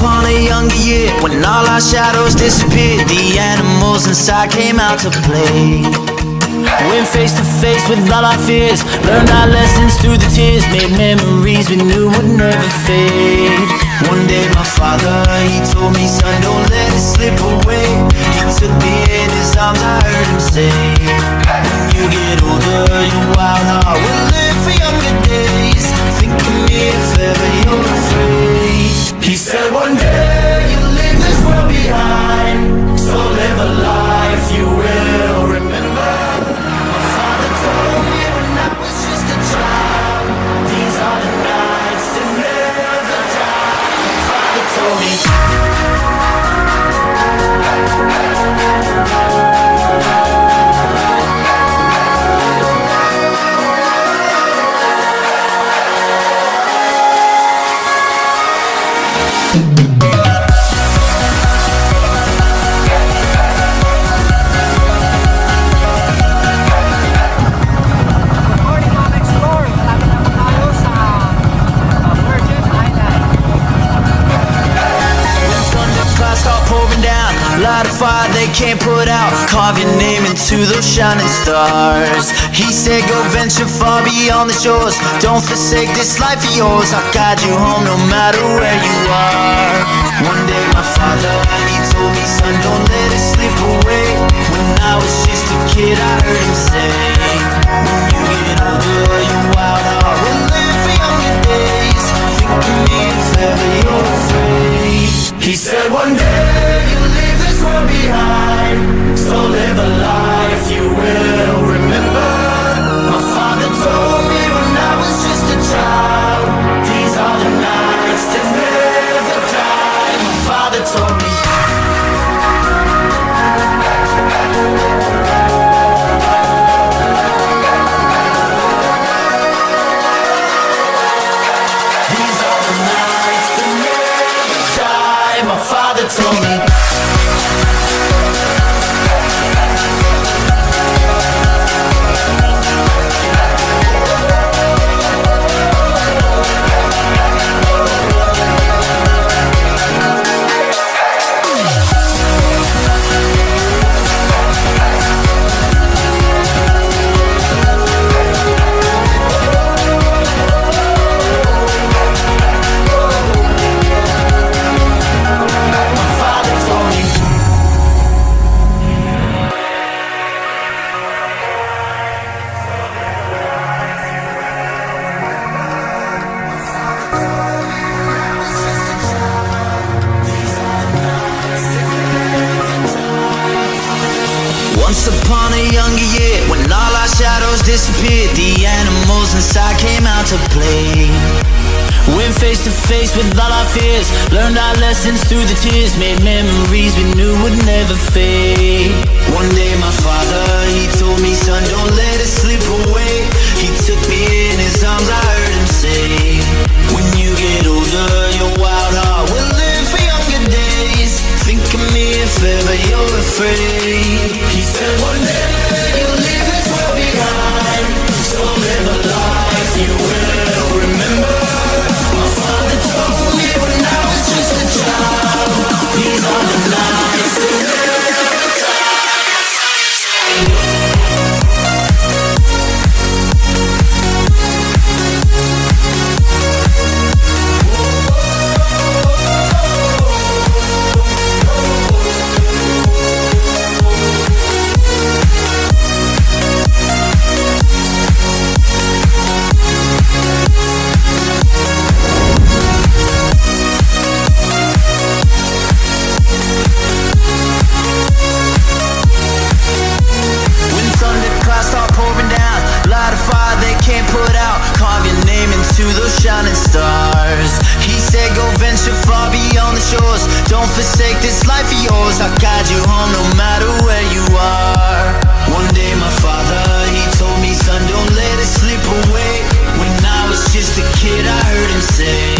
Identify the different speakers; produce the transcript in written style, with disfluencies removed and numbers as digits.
Speaker 1: upon a younger year, when all our shadows disappeared, the animals inside came out to play. Went face to face with all our fears, learned our lessons through the tears, made memories we knew would never fade. One day my father, he told me, son, don't let it slip away. He took me in his arms, I heard him say, when you get older, your wild heart will live for younger days. Think of me if ever you're afraid. He said one day you'll leave this world behind, so live a life you will remember. Light a fire they can't put out, carve your name into those shining stars. He said go venture far beyond the shores, don't forsake this life of yours. I'll guide you home no matter where you are. One day my father, he told me, son, don't let it slip away. When I was just a kid I heard him say, when you get older your wild heart will live for younger days. Think of me if ever you're afraid. He said one day you'll leave this world behind, so live a life you will remember. My father told me when I was just a child, these are the nights that never die. My father told me. These are the nights that never die. My father told me. Once upon a younger year, when all our shadows disappeared, the animals inside came out to play. Went face to face with all our fears, learned our lessons through the tears, made memories we knew would never fade. One day my father, he told me, son, don't let it slip away. He took me in his arms, I heard him say, when you get older your wild heart will live for younger days. Think of me if ever you're afraid. He said one day you'll leave this world behind, so live a life you will remember. My father told me when I was just a child, these are the nights that never die. Shining stars. He said go venture far beyond the shores, don't forsake this life of yours. I'll guide you home no matter where you are. One day my father, he told me, son, don't let it slip away. When I was just a kid I heard him say,